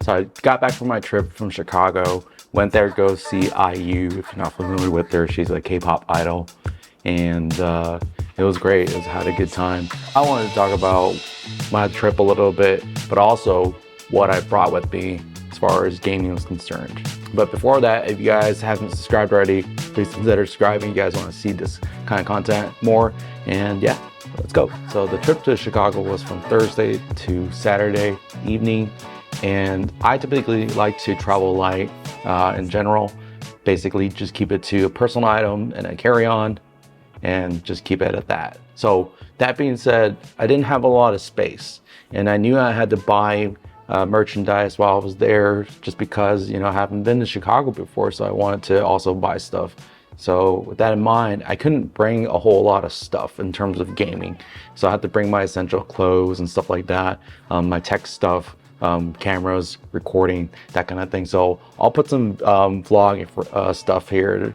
So I got back from my trip from Chicago, went there to go see IU. If you're not familiar with her, she's a K-pop idol. And it was great. I had a good time. I wanted to talk about my trip a little bit, but also what I brought with me as far as gaming was concerned. But before that, if you guys haven't subscribed already, please consider subscribing. You guys want to see this kind of content more. And yeah, let's go. So the trip to Chicago was from Thursday to Saturday evening. And I typically like to travel light in general. Basically just keep it to a personal item and a carry-on and just keep it at that. So that being said, I didn't have a lot of space and I knew I had to buy merchandise while I was there just because, I haven't been to Chicago before, so I wanted to also buy stuff. So with that in mind, I couldn't bring a whole lot of stuff in terms of gaming. So I had to bring my essential clothes and stuff like that, my tech stuff, cameras, recording, that kind of thing. So I'll put some vlog stuff here.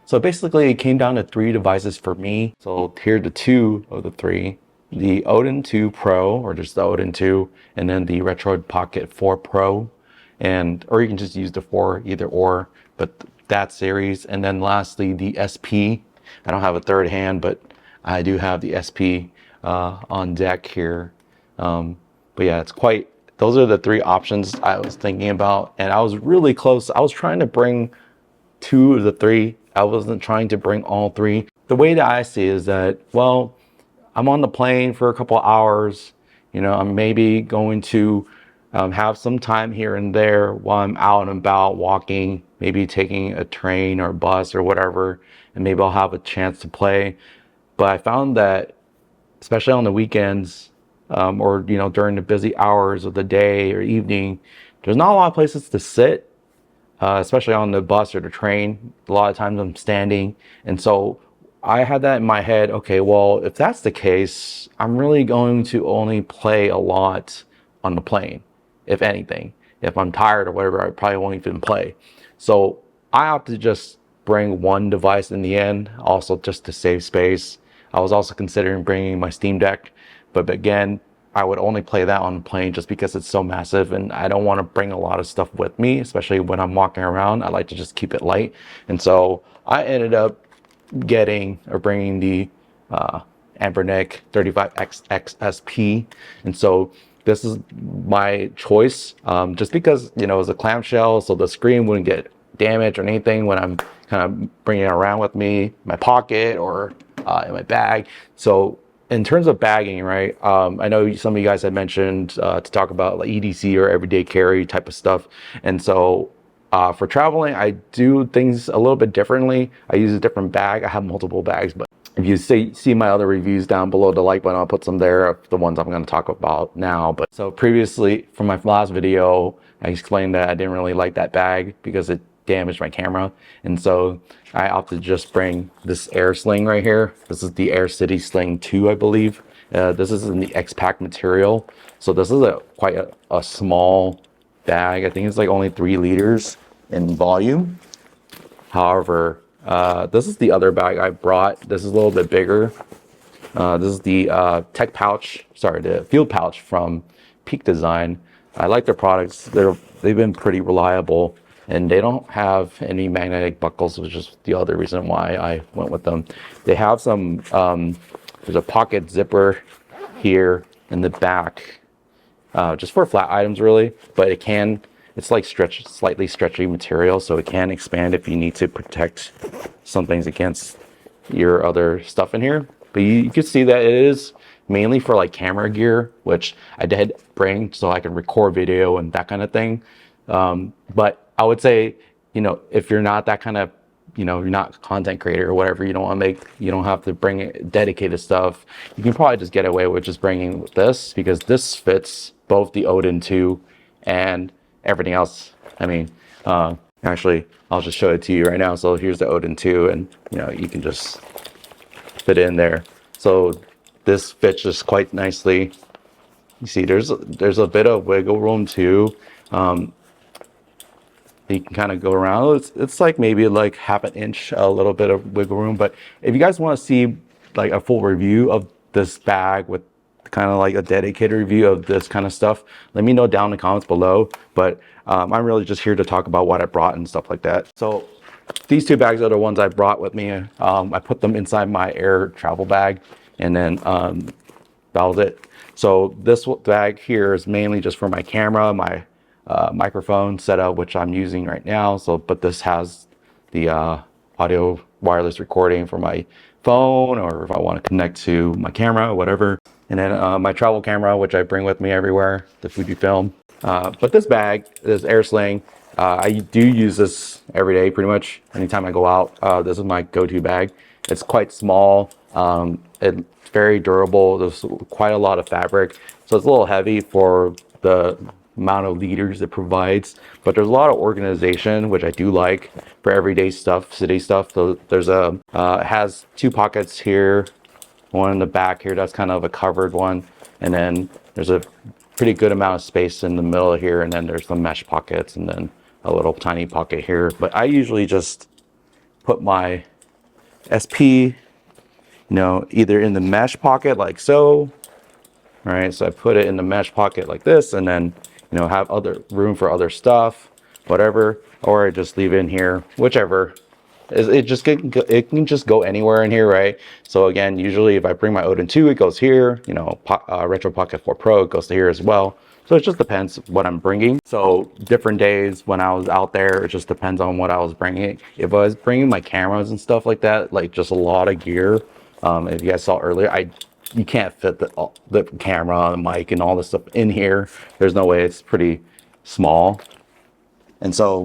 So basically it came down to 3 devices for me. So here are the 2 of the 3. The Odin 2 Pro, or just the Odin 2, and then the Retroid Pocket 4 Pro. Or you can just use the 4, either or, but that series. And then lastly, the SP. I don't have a third hand, but I do have the SP on deck here. But yeah, those are the 3 options I was thinking about. And I was really close. I was trying to bring 2 of the 3. I wasn't trying to bring all 3. The way that I see it is that, well, I'm on the plane for a couple hours. I'm maybe going to have some time here and there while I'm out and about walking, maybe taking a train or bus or whatever, and maybe I'll have a chance to play. But I found that, especially on the weekends, or during the busy hours of the day or evening, there's not a lot of places to sit. Especially on the bus or the train. A lot of times I'm standing. And so I had that in my head. Okay, well, if that's the case, I'm really going to only play a lot on the plane, if anything. If I'm tired or whatever, I probably won't even play. So I opted to just bring 1 device in the end, also just to save space. I was also considering bringing my Steam Deck, but again, I would only play that on the plane just because it's so massive and I don't want to bring a lot of stuff with me, especially when I'm walking around. I like to just keep it light. And so I ended up bringing the Amberneck 35XXSP. And so this is my choice, just because, it's a clamshell, so the screen wouldn't get damaged or anything when I'm kind of bringing it around with me, in my pocket or in my bag. So in terms of bagging, right, I know some of you guys had mentioned to talk about like EDC or everyday carry type of stuff. And so for traveling, I do things a little bit differently. I use a different bag. I have multiple bags, but if you see my other reviews down below the like button, I'll put some there of the ones I'm going to talk about now. But so previously, from my last video, I explained that I didn't really like that bag because it damaged my camera, and so I opted to just bring this Air Sling right here. This is the Air City Sling 2, I believe. This is in the X-Pack material, so this is quite a small bag. I think it's like only 3 liters in volume. However, this is the other bag I brought. This is a little bit bigger. This is the the field pouch from Peak Design. I like their products. They've been pretty reliable. And they don't have any magnetic buckles, which is the other reason why I went with them. They have some, there's a pocket zipper here in the back, just for flat items really, but it's like slightly stretchy material, so it can expand if you need to protect some things against your other stuff in here. But you can see that it is mainly for like camera gear, which I did bring so I can record video and that kind of thing. But I would say, you know, if you're not that kind of, you know, you're not a content creator or whatever, you don't want to make, you don't have to bring dedicated stuff. You can probably just get away with just bringing this, because this fits both the Odin 2 and everything else. I mean, actually, I'll just show it to you right now. So here's the Odin 2, and you know, you can just fit it in there. So this fits just quite nicely. You see, there's a bit of wiggle room too. You can kind of go around. It's like maybe like half an inch, a little bit of wiggle room. But if you guys want to see like a full review of this bag with kind of like a dedicated review of this kind of stuff, let me know down in the comments below. But I'm really just here to talk about what I brought and stuff like that. So these two bags are the ones I brought with me. I put them inside my air travel bag, and then that was it. So this bag here is mainly just for my camera, my microphone setup, which I'm using right now. So, but this has the audio wireless recording for my phone, or if I want to connect to my camera or whatever. And then my travel camera, which I bring with me everywhere to Fujifilm. But this bag, this air sling, I do use this every day pretty much. Anytime I go out, this is my go-to bag. It's quite small. It's very durable. There's quite a lot of fabric, so it's a little heavy for the amount of liters it provides, but there's a lot of organization, which I do like for everyday stuff, city stuff. So there's a it has two pockets here, one in the back here, that's kind of a covered one, and then there's a pretty good amount of space in the middle here, and then there's some mesh pockets, and then a little tiny pocket here. But I usually just put my SP, you know, either in the mesh pocket like so, right? So I put it in the mesh pocket like this, and then, you know, have other room for other stuff, whatever, or I just leave it in here, whichever. It can just go anywhere in here, right? So again, usually if I bring my Odin 2, it goes here. You know, Retro Pocket 4 Pro, it goes to here as well. So it just depends what I'm bringing. So different days when I was out there, it just depends on what I was bringing. If I was bringing my cameras and stuff like that, like just a lot of gear, if you guys saw earlier, you can't fit the camera, the mic, and all this stuff in here. There's no way. It's pretty small. And so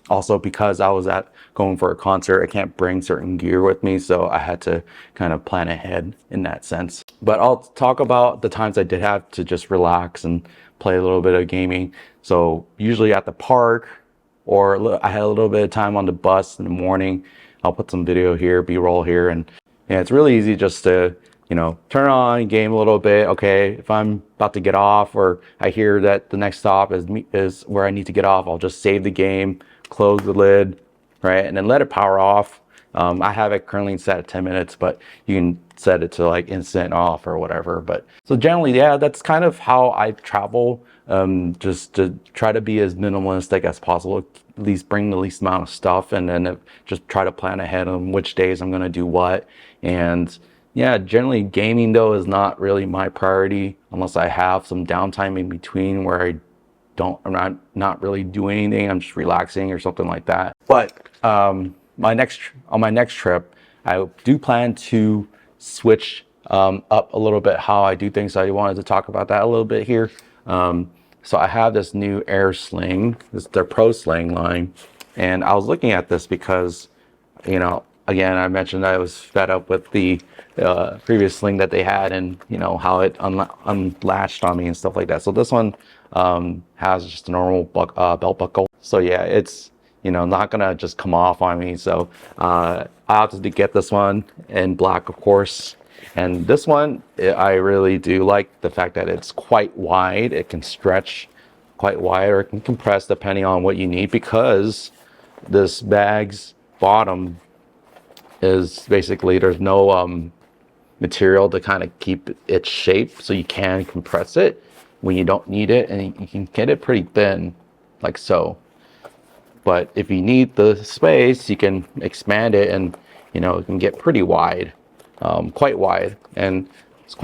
also because I was going for a concert, I can't bring certain gear with me, so I had to kind of plan ahead in that sense. But I'll talk about the times I did have to just relax and play a little bit of gaming. So usually at the park, or I had a little bit of time on the bus in the morning. I'll put some video here, B-roll here, and yeah, it's really easy just to, you know, turn on, game a little bit. Okay, if I'm about to get off, or I hear that the next stop is where I need to get off, I'll just save the game, close the lid, right, and then let it power off. I have it currently set at 10 minutes, but you can set it to like instant off or whatever. But so generally, yeah, that's kind of how I travel, just to try to be as minimalistic as possible, at least bring the least amount of stuff, and then just try to plan ahead on which days I'm going to do what. And yeah, generally gaming though is not really my priority unless I have some downtime in between where I'm not really doing anything. I'm just relaxing or something like that. But on my next trip, I do plan to switch up a little bit how I do things. So I wanted to talk about that a little bit here. So I have this new air sling, this is their Pro Sling line, and I was looking at this because, you know, again, I mentioned I was fed up with the previous sling that they had, and you know how it unlatched on me and stuff like that. So this one has just a normal belt buckle. So yeah, it's, you know, not gonna just come off on me. So I opted to get this one in black, of course. And this one, I really do like the fact that it's quite wide. It can stretch quite wide, or it can compress depending on what you need, because this bag's bottom is basically, there's no material to kind of keep its shape, so you can compress it when you don't need it, and you can get it pretty thin like so. But if you need the space, you can expand it, and you know, it can get pretty wide, quite wide, and it's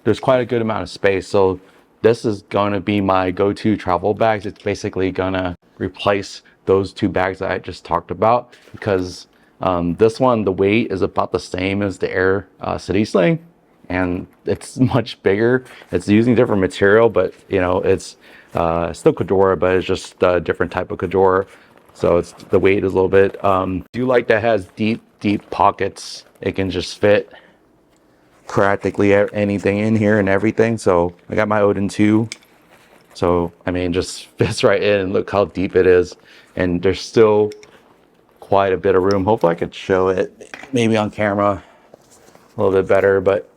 there's quite a good amount of space. So this is going to be my go-to travel bags. It's basically gonna replace those two bags that I just talked about, because this one, the weight is about the same as the Air City Sling, and it's much bigger. It's using different material, but you know, it's still Kedora, but it's just a different type of Kedora. So it's the weight is a little bit. Do like that has deep pockets. It can just fit practically anything in here and everything. So I got my Odin 2. So I mean, just fits right in, and look how deep it is. And there's still quite a bit of room. Hopefully I could show it maybe on camera a little bit better, but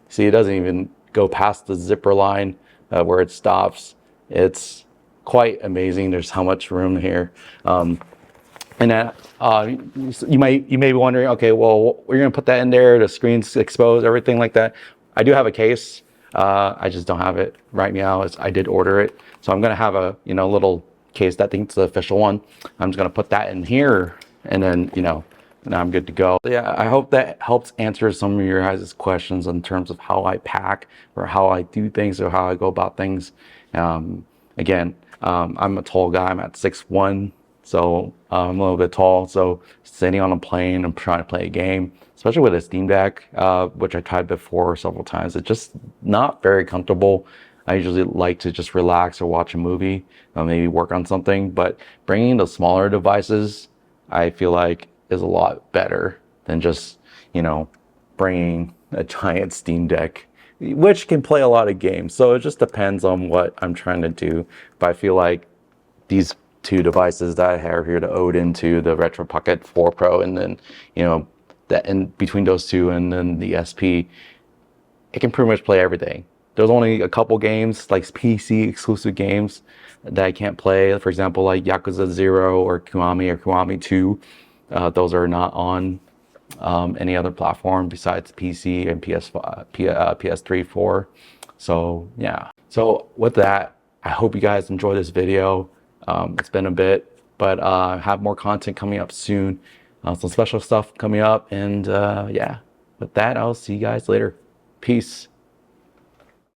see, it doesn't even go past the zipper line where it stops. It's quite amazing. There's how much room here. And then you may be wondering, okay, well, we're gonna put that in there, the screen's exposed, everything like that. I do have a case. I just don't have it right now. I did order it, so I'm gonna have a little case. That I think it's the official one. I'm just gonna put that in here, and then now I'm good to go. Yeah, I hope that helps answer some of your guys' questions in terms of how I pack or how I do things or how I go about things. Again, I'm a tall guy. I'm at 6'1". So I'm a little bit tall, so sitting on a plane, I'm trying to play a game, especially with a Steam Deck, which I tried before several times. It's just not very comfortable. I usually like to just relax or watch a movie, maybe work on something, but bringing the smaller devices, I feel like is a lot better than just, bringing a giant Steam Deck, which can play a lot of games. So it just depends on what I'm trying to do. But I feel like these two devices that I have here, the Odin 2, the Retro Pocket 4 Pro, and then that in between those two, and then the SP, it can pretty much play everything. There's only a couple games, like PC exclusive games, that I can't play. For example, like Yakuza 0 or Kiwami 2. Those are not on any other platform besides PC and PS3, 4. So yeah. So with that, I hope you guys enjoy this video. It's been a bit, but I have more content coming up soon. Some special stuff coming up, and yeah. With that, I'll see you guys later. Peace.